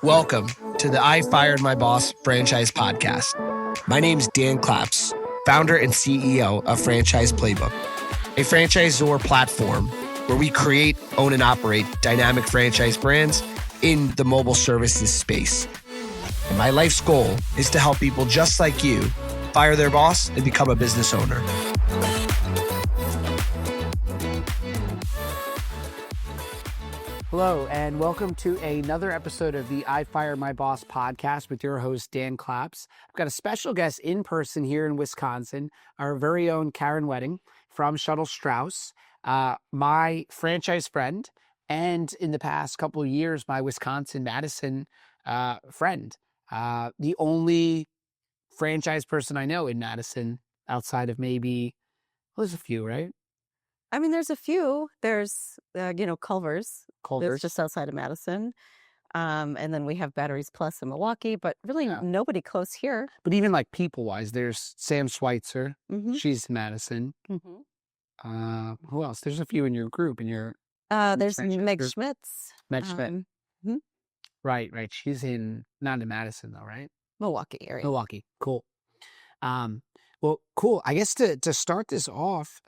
Welcome to the I Fired My Boss franchise podcast. My name's Dan Claps, founder and CEO of Franchise Playbook, a franchisor platform where we create, own, and operate dynamic franchise brands in the mobile services space. And my life's goal is to help people just like you fire their boss and become a business owner. Hello, and welcome to another episode of the I Fired My Boss podcast with your host, Dan Claps. I've got a special guest in person here in Wisconsin, our very own Karen Wenning from Suttle-Straus, my franchise friend, and in the past couple of years, my Wisconsin, Madison friend. The only franchise person I know in Madison outside of maybe, well, there's a few, right? I mean, there's a few. There's, Culver's. That's just outside of Madison. And then we have Batteries Plus in Milwaukee, but really nobody close here. But even like people-wise, there's Sam Schweitzer. Mm-hmm. She's in Madison. Mm-hmm. Who else? There's a few in your group. There's Meg group. Schmitz. Meg Schmidt. Mm-hmm. Right. She's not in Madison though, right? Milwaukee area. Milwaukee. Cool. Well, cool. I guess to start this off,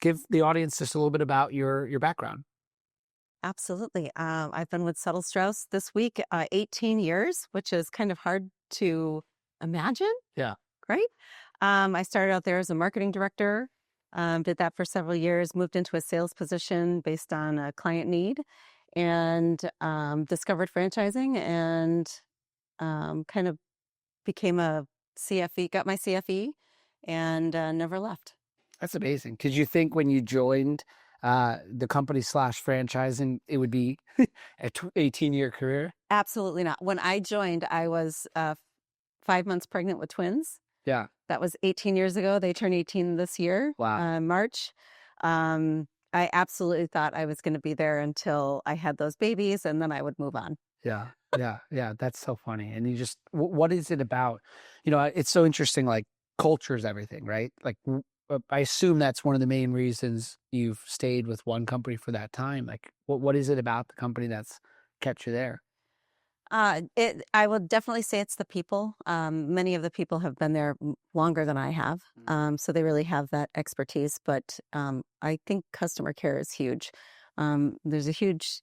give the audience just a little bit about your background. Absolutely. I've been with Suttle-Straus this week, 18 years, which is kind of hard to imagine. Yeah. Right? I started out there as a marketing director, did that for several years, moved into a sales position based on a client need, and discovered franchising and kind of became a CFE, got my CFE, and never left. That's amazing. Did you think when you joined the company / franchising, it would be a 18-year career? Absolutely not. When I joined, I was 5 months pregnant with twins. Yeah. That was 18 years ago. They turned 18 this year. Wow. March. I absolutely thought I was going to be there until I had those babies, and then I would move on. Yeah. That's so funny. And you just, what is it about? It's so interesting, like culture is everything, right? Like, I assume that's one of the main reasons you've stayed with one company for that time. Like, what is it about the company that's kept you there? I would definitely say it's the people. Many of the people have been there longer than I have, so they really have that expertise. But I think customer care is huge. There's a huge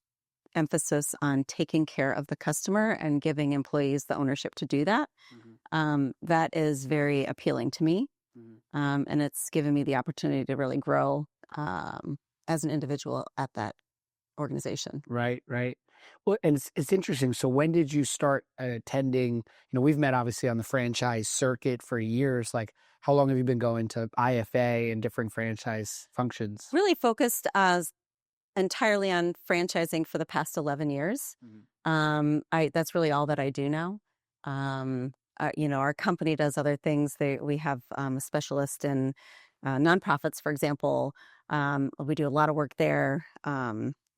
emphasis on taking care of the customer and giving employees the ownership to do that. That is very appealing to me. And it's given me the opportunity to really grow as an individual at that organization. Right. Well, and it's interesting. So when did you start attending? We've met obviously on the franchise circuit for years. Like, how long have you been going to IFA and different franchise functions? Really focused entirely on franchising for the past 11 years. That's really all that I do now. Our company does other things. We have a specialist in nonprofits, for example. We do a lot of work there,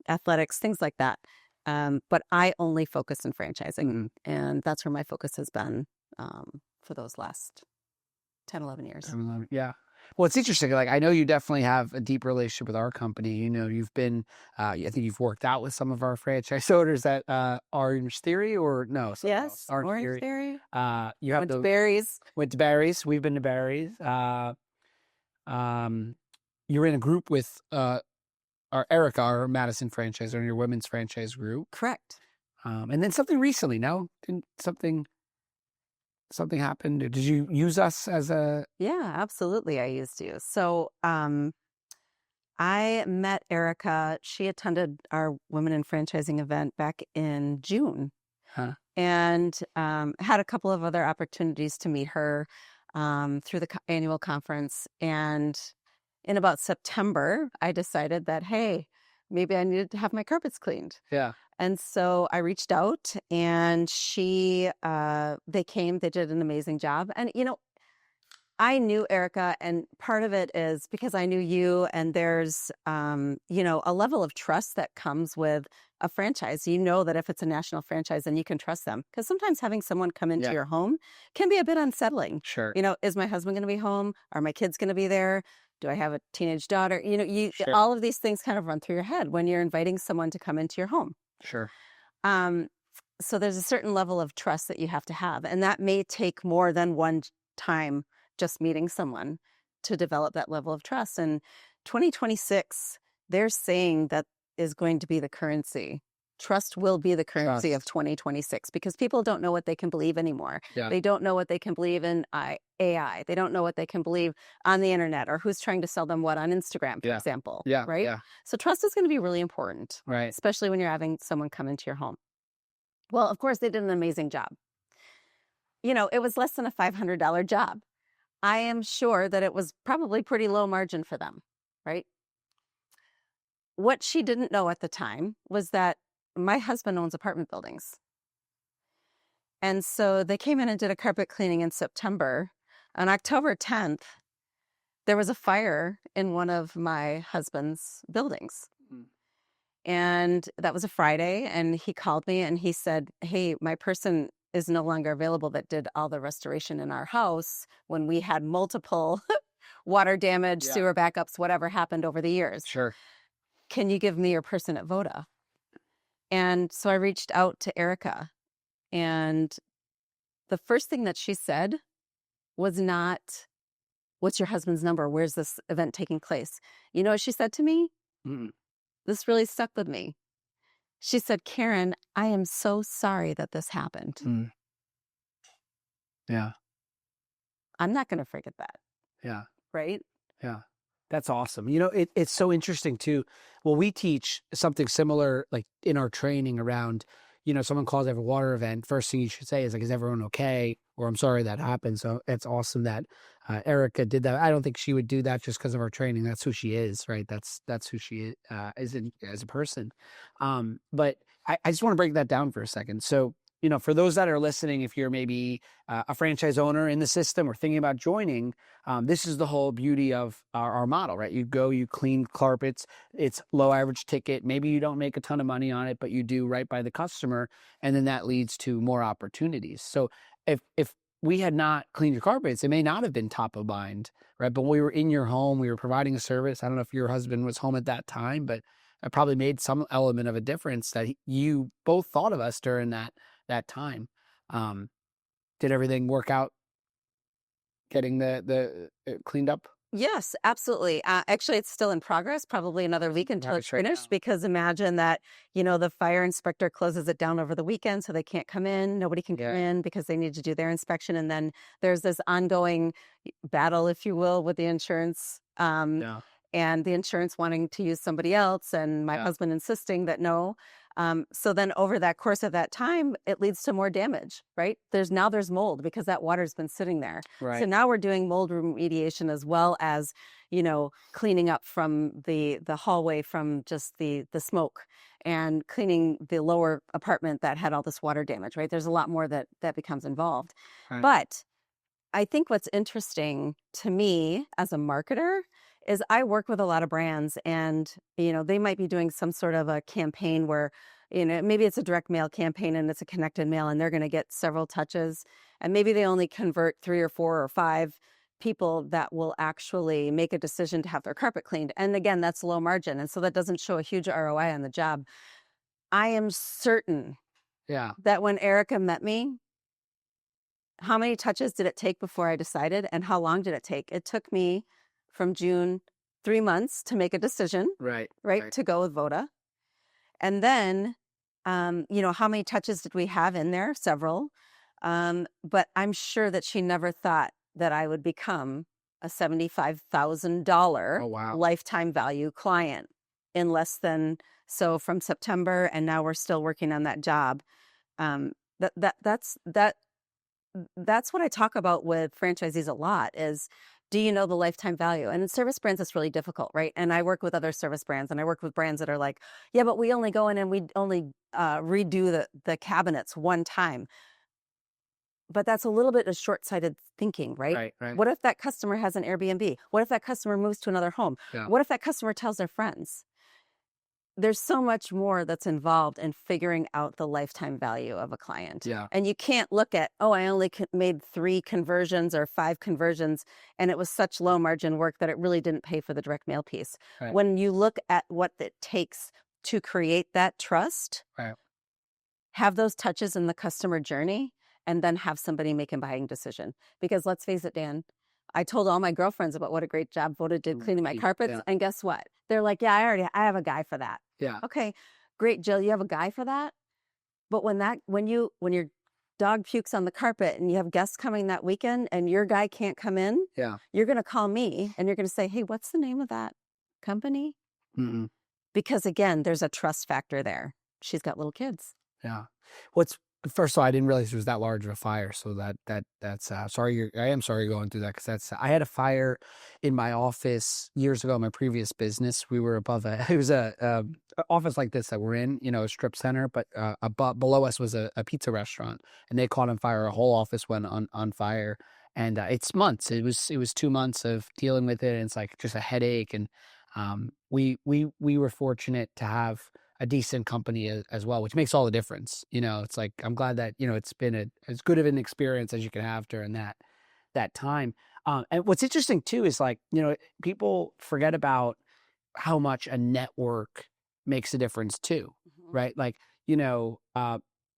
athletics, things like that. But I only focus in franchising, and that's where my focus has been for those last 10, 11 years. Yeah. Well, it's interesting. Like, I know you definitely have a deep relationship with our company. You've been, I think you've worked out with some of our franchise owners at Orange Theory, or no? Yes, Orange Theory. You have Went to Barry's. Went to Barry's. We've been to Barry's. You're in a group with our Erica, our Madison franchise, or your women's franchise group. Correct. And then something recently. No, didn't something happened? Did you use us as a... Yeah, absolutely. I used you. So I met Erica. She attended our Women in Franchising event back in June. And had a couple of other opportunities to meet her through the annual conference. And in about September, I decided that, hey, maybe I needed to have my carpets cleaned. Yeah. And so I reached out, and they came, they did an amazing job. And, I knew Erica, and part of it is because I knew you, and there's, a level of trust that comes with a franchise. You know that if it's a national franchise, then you can trust them. Because sometimes having someone come into your home can be a bit unsettling. Sure. Is my husband going to be home? Are my kids going to be there? Do I have a teenage daughter? Sure. All of these things kind of run through your head when you're inviting someone to come into your home. Sure. So there's a certain level of trust that you have to have. And that may take more than one time just meeting someone to develop that level of trust. And 2026, they're saying that is going to be the currency. Trust will be the currency of 2026 because people don't know what they can believe anymore. Yeah. They don't know what they can believe in AI. They don't know what they can believe on the internet or who's trying to sell them what on Instagram, for example. Yeah. Right. Yeah. So trust is going to be really important, Right. especially when you're having someone come into your home. Well, of course, they did an amazing job. You know, it was less than a $500 job. I am sure that it was probably pretty low margin for them, right? What she didn't know at the time was that my husband owns apartment buildings. And so they came in and did a carpet cleaning in September. On October 10th, there was a fire in one of my husband's buildings. And that was a Friday. And he called me and he said, hey, my person is no longer available that did all the restoration in our house when we had multiple water damage, sewer backups, whatever happened over the years. Sure. Can you give me your person at Voda? And so I reached out to Erica. And the first thing that she said was not, what's your husband's number? Where's this event taking place? You know what she said to me? This really stuck with me. She said, Karen, I am so sorry that this happened. Yeah. I'm not going to forget that. Yeah. Right? Yeah. That's awesome. You know, it's so interesting too. Well, we teach something similar, like in our training around, you know, someone calls every water event. First thing you should say is like, is everyone okay? Or I'm sorry that happened. So it's awesome that Erica did that. I don't think she would do that just because of our training. That's who she is, right? That's who she is as a person. But I just want to break that down for a second. So, you know, for those that are listening, if you're maybe a franchise owner in the system or thinking about joining, this is the whole beauty of our model, right? You go, you clean carpets, it's low average ticket. Maybe you don't make a ton of money on it, but you do right by the customer. And then that leads to more opportunities. So if we had not cleaned your carpets, it may not have been top of mind, right? But we were in your home, we were providing a service. I don't know if your husband was home at that time, but it probably made some element of a difference that you both thought of us during that time. Did everything work out getting the cleaned up? Yes, absolutely. Actually, it's still in progress, probably another week until it's finished, because imagine that, you know, the fire inspector closes it down over the weekend, so they can't come in. Nobody can come in because they need to do their inspection. And then there's this ongoing battle, if you will, with the insurance and the insurance wanting to use somebody else and my husband insisting that no. So then over that course of that time, it leads to more damage, right? There's mold because that water's been sitting there. Right. So now we're doing mold remediation as well as, you know, cleaning up from the hallway from just the smoke and cleaning the lower apartment that had all this water damage, right? There's a lot more that becomes involved. Right. But I think what's interesting to me as a marketer is I work with a lot of brands and, you know, they might be doing some sort of a campaign where, you know, maybe it's a direct mail campaign and it's a connected mail and they're going to get several touches. And maybe they only convert 3 or 4 or 5 people that will actually make a decision to have their carpet cleaned. And again, that's low margin. And so that doesn't show a huge ROI on the job. I am certain that when Erica met me, how many touches did it take before I decided and how long did it take? It took me from June 3 months to make a decision, right, to go with Voda. And then, you know, how many touches did we have in there? Several. But I'm sure that she never thought that I would become a $75,000 lifetime value client in less than, so from September, and now we're still working on that job. That's what I talk about with franchisees a lot is, do you know the lifetime value? And in service brands, it's really difficult, right? And I work with other service brands and I work with brands that are like, yeah, but we only go in and we only redo the cabinets one time. But that's a little bit of short-sighted thinking, right? Right. What if that customer has an Airbnb? What if that customer moves to another home? What if that customer tells their friends? There's so much more that's involved in figuring out the lifetime value of a client. And you can't look at, oh, I only made 3 conversions or 5 conversions, and it was such low margin work that it really didn't pay for the direct mail piece. When you look at what it takes to create that trust, have those touches in the customer journey, and then have somebody make a buying decision. Because let's face it, Dan, I told all my girlfriends about what a great job Voda did cleaning my carpets. And guess what? They're like, yeah, I have a guy for that. Yeah. Okay, great, Jill, you have a guy for that. But when your dog pukes on the carpet and you have guests coming that weekend and your guy can't come in, you're going to call me and you're going to say, hey, what's the name of that company? Mm-mm. Because again, there's a trust factor there. She's got little kids. Yeah. First of all, I didn't realize it was that large of a fire. So that's sorry. I am sorry you're going through that, because I had a fire in my office years ago in my previous business. We were above it was a office like this that we're in, a strip center, but below us was a pizza restaurant, and they caught on fire. A whole office went on fire, and it's months. It was 2 months of dealing with it, and it's like just a headache. And we were fortunate to have a decent company as well, which makes all the difference. It's like, I'm glad that, it's been as good of an experience as you can have during that time. And what's interesting too, is like, people forget about how much a network makes a difference too, right? Like,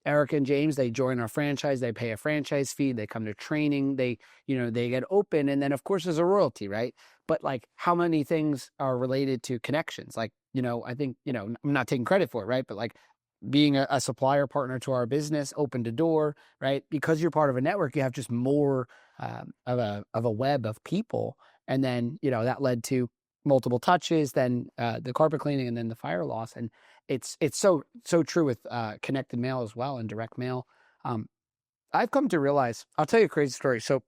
Eric and James, they join our franchise, they pay a franchise fee, they come to training, they get open. And then of course there's a royalty, right? But like, how many things are related to connections? Like, I think, I'm not taking credit for it, right? But like, being a supplier partner to our business opened a door, right? Because you're part of a network, you have just more of a web of people. And then, that led to multiple touches, then the carpet cleaning, and then the fire loss. And it's so true with connected mail as well, and direct mail. I've come to realize, I'll tell you a crazy story. So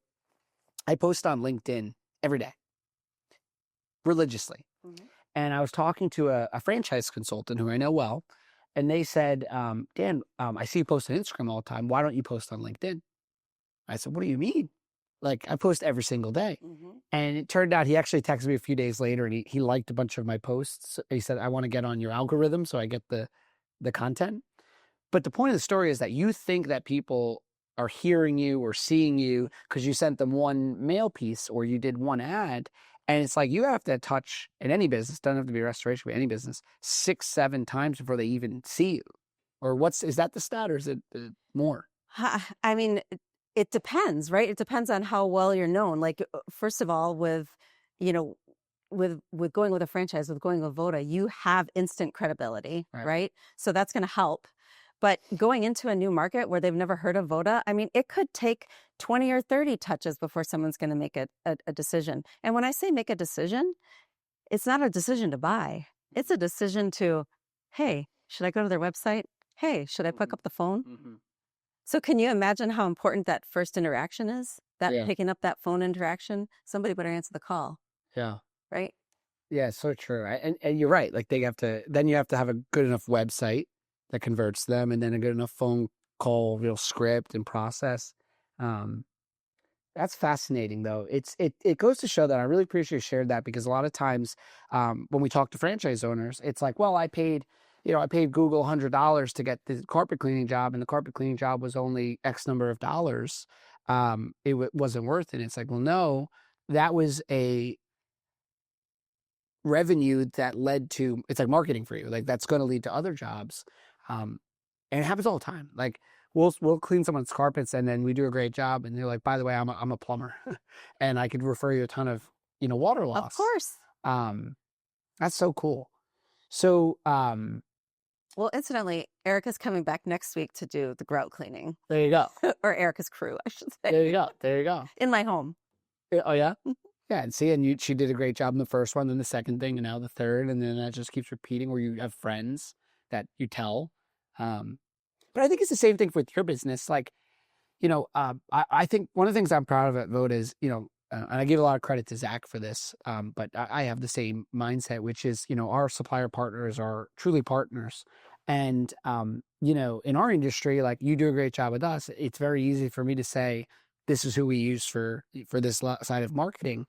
I post on LinkedIn every day, religiously. Mm-hmm. And I was talking to a franchise consultant who I know well, and they said, Dan, I see you post on Instagram all the time. Why don't you post on LinkedIn? I said, what do you mean? Like, I post every single day. Mm-hmm. And it turned out he actually texted me a few days later, and he liked a bunch of my posts. He said, I want to get on your algorithm so I get the content. But the point of the story is that you think that people are hearing you or seeing you because you sent them one mail piece or you did one ad. And it's like, you have to touch, in any business, doesn't have to be restoration, but any business, 6-7 times before they even see you. Or is that the stat, or is it more? I mean, it depends, right? It depends on how well you're known. Like, first of all, with going with a franchise, with going with Voda, you have instant credibility, right? So that's going to help. But going into a new market where they've never heard of Voda, I mean, it could take 20 or 30 touches before someone's going to make a decision. And when I say make a decision, it's not a decision to buy. It's a decision to, hey, should I go to their website? Hey, should I pick up the phone? Mm-hmm. So can you imagine how important that first interaction is? Picking up that phone interaction? Somebody better answer the call. Yeah. Right? Yeah, so true. And you're right. Like, you have to have a good enough website that converts them, and then a good enough phone call, real script and process. That's fascinating, though. It goes to show that I really appreciate you shared that, because a lot of times when we talk to franchise owners, it's like, well, I paid Google $100 to get the carpet cleaning job, and the carpet cleaning job was only X number of dollars. It wasn't worth it. It's like, well, no, that was a revenue that led to, it's like marketing for you. Like, that's going to lead to other jobs. And it happens all the time. Like, we'll clean someone's carpets, and then we do a great job, and they're like, by the way, I'm a plumber, and I could refer you a ton of water loss. Of course. That's so cool. So well, incidentally, Erica's coming back next week to do the grout cleaning. There you go. Or Erica's crew, I should say. There you go. In my home. Oh yeah. Yeah, and she did a great job in the first one, then the second thing, and now the third, and then that just keeps repeating, where you have friends that you tell. But I think it's the same thing with your business. Like, I think one of the things I'm proud of at Voda is, and I give a lot of credit to Zach for this, but I have the same mindset, which is, our supplier partners are truly partners. And, in our industry, like, you do a great job with us. It's very easy for me to say, this is who we use for this side of marketing.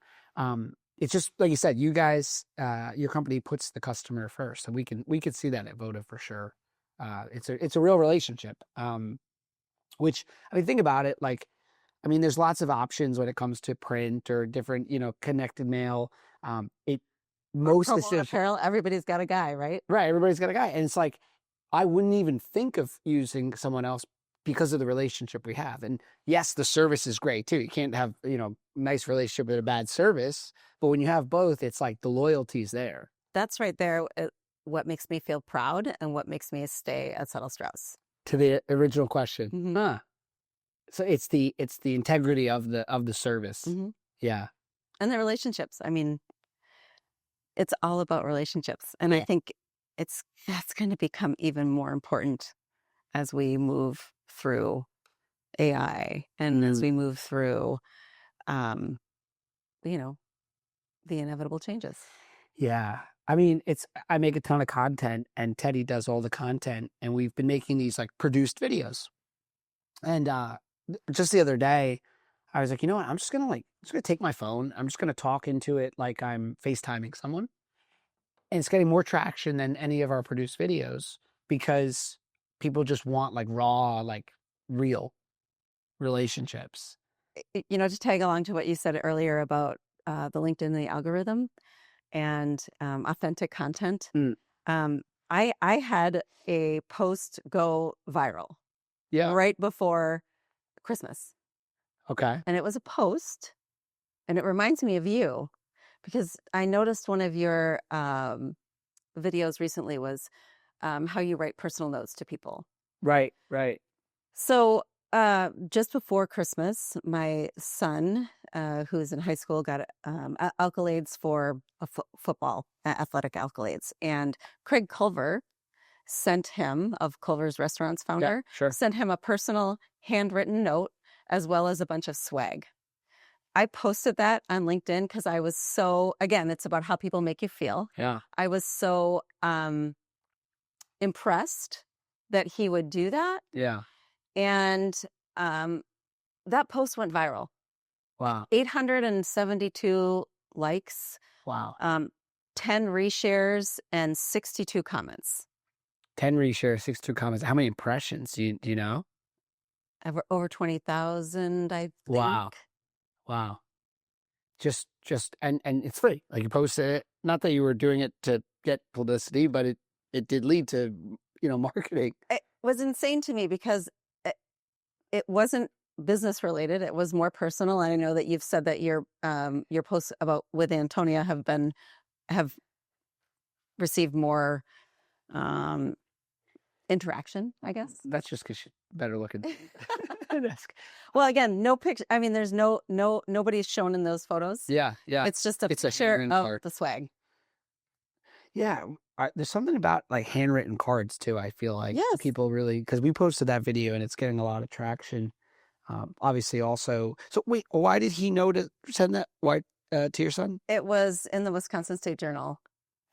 It's just, like you said, you guys, your company puts the customer first, and we can see that at Voda for sure. It's a real relationship, which, I mean, think about it. Like, I mean, there's lots of options when it comes to print or different, connected mail. Most apparel, everybody's got a guy, right? Right. Everybody's got a guy. And it's like, I wouldn't even think of using someone else because of the relationship we have. And yes, the service is great too. You can't have, nice relationship with a bad service, but when you have both, it's like the loyalty's there. That's right there. What makes me feel proud and what makes me stay at Suttle-Straus. To the original question. Mhm. Huh. So it's the integrity of the service. Mhm. Yeah. And the relationships. I mean, it's all about relationships. And I think that's going to become even more important as we move through AI and as we move through, you know, the inevitable changes. Yeah. I mean, I make a ton of content and Teddy does all the content and we've been making these like produced videos. And just the other day, I was like, you know what? I'm just gonna take my phone. I'm just gonna talk into it like I'm FaceTiming someone. And it's getting more traction than any of our produced videos because people just want like raw, like real relationships. To tag along to what you said earlier about the LinkedIn, the algorithm and authentic content. I had a post go viral right before Christmas. Okay. And it was a post and it reminds me of you because I noticed one of your videos recently was how you write personal notes to people. Right. So just before Christmas, my son, who's in high school, got accolades for football, athletic accolades. And Craig Culver sent him, of Culver's Restaurants founder, sent him a personal handwritten note as well as a bunch of swag. I posted that on LinkedIn because I was so, again, it's about how people make you feel. Yeah. I was so impressed that he would do that. Yeah. And that post went viral. Wow. 872 likes. Wow. 10 reshares and 62 comments. 10 reshares, 62 comments. How many impressions do you know? Over 20,000, I think. Wow. Just and it's free. Like you posted it. Not that you were doing it to get publicity, but it did lead to, marketing. It was insane to me because it wasn't business related. It was more personal. And I know that you've said that your posts about with Antonia have received more interaction, I guess. That's just because she's better looking. Well, again, no picture. I mean, there's nobody's shown in those photos. Yeah. It's just a picture of the swag. Yeah. There's something about like handwritten cards too. I feel like people really, because we posted that video and it's getting a lot of traction. Obviously also, so wait, why did he know to send that to your son? It was in the Wisconsin State Journal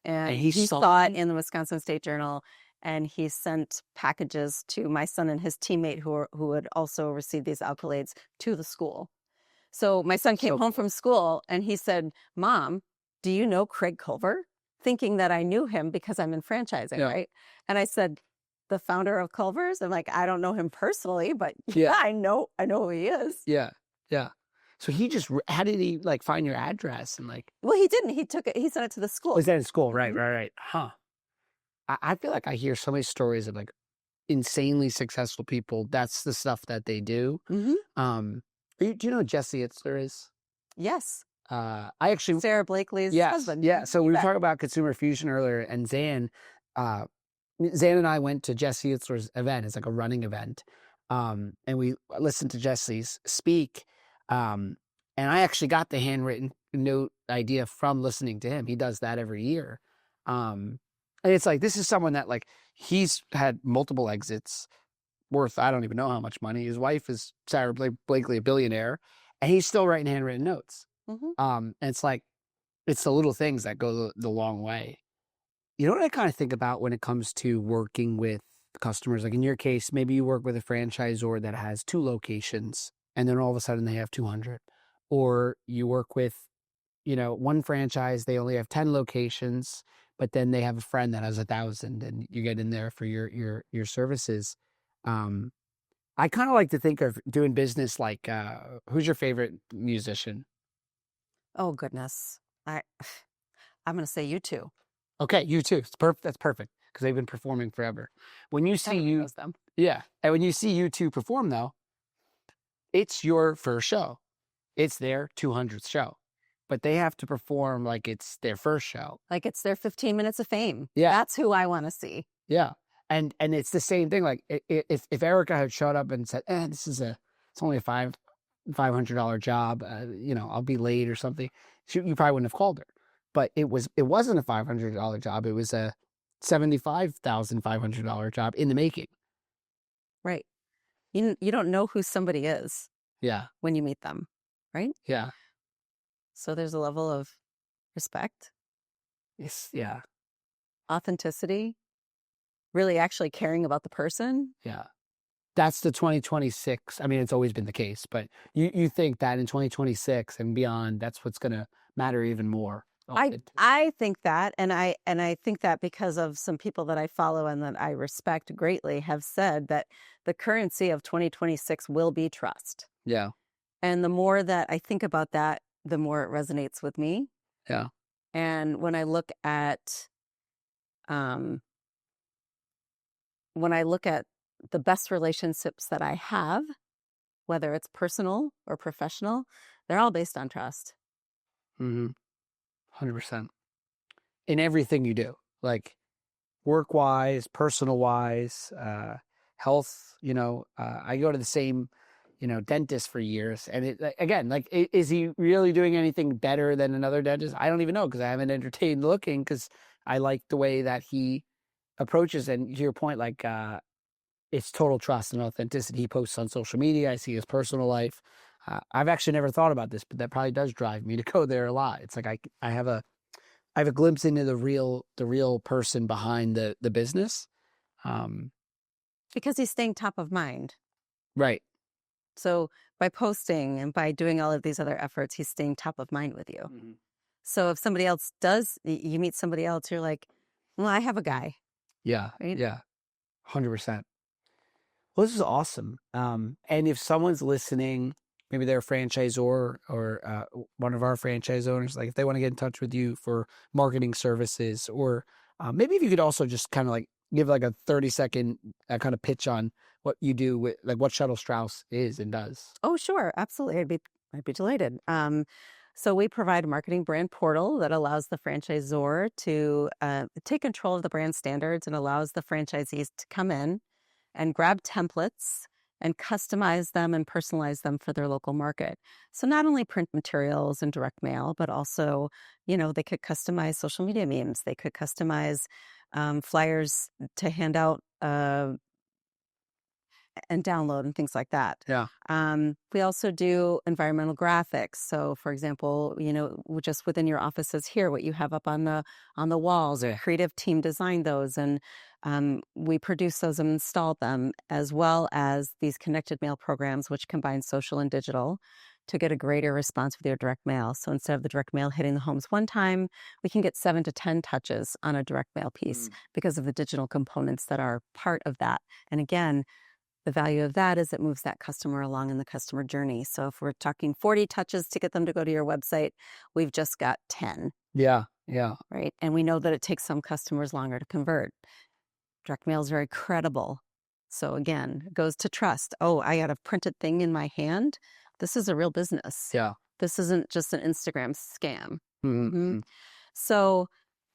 and he saw it in the Wisconsin State Journal and he sent packages to my son and his teammate who had also received these accolades to the school. So my son came home from school and he said, "Mom, do you know Craig Culver?" Thinking that I knew him because I'm in franchising, right? And I said, "The founder of Culver's?" I'm like, "I don't know him personally, but I know who he is." Yeah. So how did he like find your address and like? Well, he didn't. He took it. He sent it to the school. Was that in school? Right. Huh. I feel like I hear so many stories of like insanely successful people. That's the stuff that they do. Do you know who Jesse Itzler is? Yes. I actually Sarah Blakely's husband. Yeah. So we were talking about Consumer Fusion earlier, and Zan and I went to Jesse Itzler's event. It's like a running event, and we listened to Jesse's speak. And I actually got the handwritten note idea from listening to him. He does that every year. And it's like, this is someone that like, he's had multiple exits worth, I don't even know how much money. His wife is Sarah Blakely, a billionaire, and he's still writing handwritten notes. And it's like, it's the little things that go the long way. You know what I kind of think about when it comes to working with customers? Like in your case, maybe you work with a franchisor that has 2 locations and then all of a sudden they have 200. Or you work with, one franchise, they only have 10 locations, but then they have a friend that has 1,000 and you get in there for your services. I kind of like to think of doing business like, who's your favorite musician? Oh, goodness. I'm going to say U2. Okay, U2. That's perfect. because they've been performing forever. When you see Everyone knows them. yeah, and when you see you two perform though, it's your first show. It's their 200th show, but they have to perform like it's their first show. Like it's their 15 minutes of fame. Yeah. That's who I want to see. Yeah. And it's the same thing. Like if Erica had showed up and said, it's only a $500 job, I'll be late or something, you probably wouldn't have called her. But it wasn't a $500 job. It was a $75,500 job in the making. Right. You don't know who somebody is. Yeah. When you meet them, right? Yeah. So there's a level of respect. Yeah. Authenticity. Really actually caring about the person. Yeah. That's the 2026. I mean, it's always been the case, but you think that in 2026 and beyond, that's what's going to matter even more. I think that, and I think that because of some people that I follow and that I respect greatly have said that the currency of 2026 will be trust. Yeah. And the more that I think about that, the more it resonates with me. Yeah. And when I look at the best relationships that I have, whether it's personal or professional, they're all based on trust. 100%. In everything you do, like work-wise, personal-wise, health, I go to the same, dentist for years. And is he really doing anything better than another dentist? I don't even know, because I haven't entertained looking, because I like the way that he approaches. And to your point, like, it's total trust and authenticity. He posts on social media. I see his personal life. I've actually never thought about this, but that probably does drive me to go there a lot. It's like I have a glimpse into the real person behind the business. Because he's staying top of mind. Right. So by posting and by doing all of these other efforts, he's staying top of mind with you. Mm-hmm. So if somebody else you meet somebody else, you're like, well, I have a guy. Yeah. Right? Yeah. 100%. Well, this is awesome. And if someone's listening, maybe they're a franchisor or one of our franchise owners, like if they want to get in touch with you for marketing services, or maybe if you could also just kind of like give like a 30-second kind of pitch on what you do with like what Suttle-Straus is and does. Oh, sure. Absolutely. I'd be delighted. So we provide a marketing brand portal that allows the franchisor to take control of the brand standards and allows the franchisees to come in and grab templates and customize them and personalize them for their local market. So not only print materials and direct mail, but also, they could customize social media memes. They could customize flyers to hand out and download and things like that. Yeah. We also do environmental graphics. So, for example, just within your offices here, what you have up on the walls, a creative team designed those, and we produce those and install them, as well as these connected mail programs, which combine social and digital to get a greater response with your direct mail. So instead of the direct mail hitting the homes one time, we can get 7 to 10 touches on a direct mail piece because of the digital components that are part of that. And again, the value of that is it moves that customer along in the customer journey. So if we're talking 40 touches to get them to go to your website, we've just got 10. Yeah. Yeah. Right. And we know that it takes some customers longer to convert. Direct mail is very credible. So again, it goes to trust. Oh, I got a printed thing in my hand. This is a real business. Yeah. This isn't just an Instagram scam. Mm-hmm. So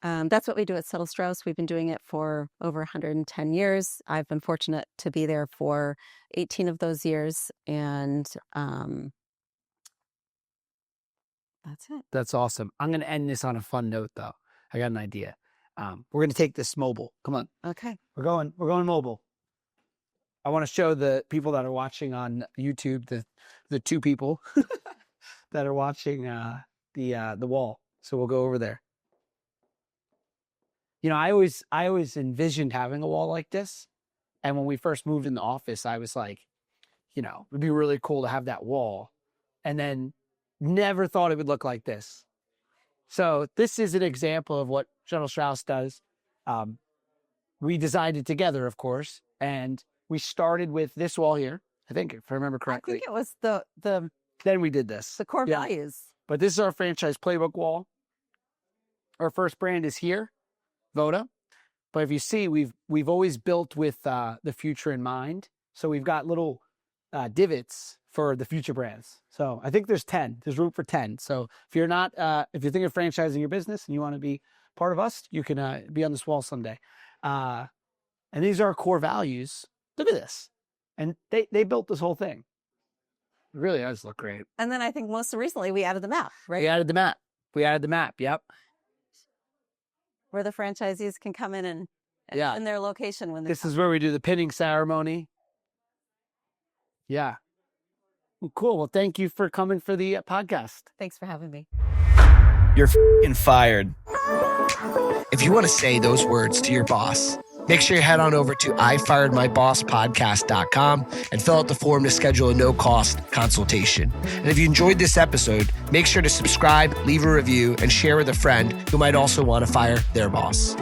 that's what we do at Suttle-Straus. We've been doing it for over 110 years. I've been fortunate to be there for 18 of those years. And that's it. That's awesome. I'm going to end this on a fun note, though. I got an idea. We're going to take this mobile. Come on. Okay. We're going mobile. I want to show the people that are watching on YouTube, the 2 people that are watching the wall. So we'll go over there. I always envisioned having a wall like this. And when we first moved in the office, I was like, it'd be really cool to have that wall. And then never thought it would look like this. So this is an example of what Suttle-Straus does. We designed it together, of course. And we started with this wall here, I think, if I remember correctly. I think it was the Then we did this. the core values. But this is our franchise playbook wall. Our first brand is here, Voda. But if you see, we've always built with the future in mind. So we've got little divots for the future brands. So I think there's 10. There's room for 10. So if you're not, if you're thinking of franchising your business and you want to be part of us, you can be on this wall someday. And these are our core values. Look at this. And they built this whole thing. It really does look great. And then I think most recently we added the map, right? We added the map. Yep. Where the franchisees can come in and in their location when this is where we do the pinning ceremony. Yeah. Well, cool. Well, thank you for coming for the podcast. Thanks for having me. You're f***ing fired. If you want to say those words to your boss, make sure you head on over to ifiredmybosspodcast.com and fill out the form to schedule a no-cost consultation. And if you enjoyed this episode, make sure to subscribe, leave a review, and share with a friend who might also want to fire their boss.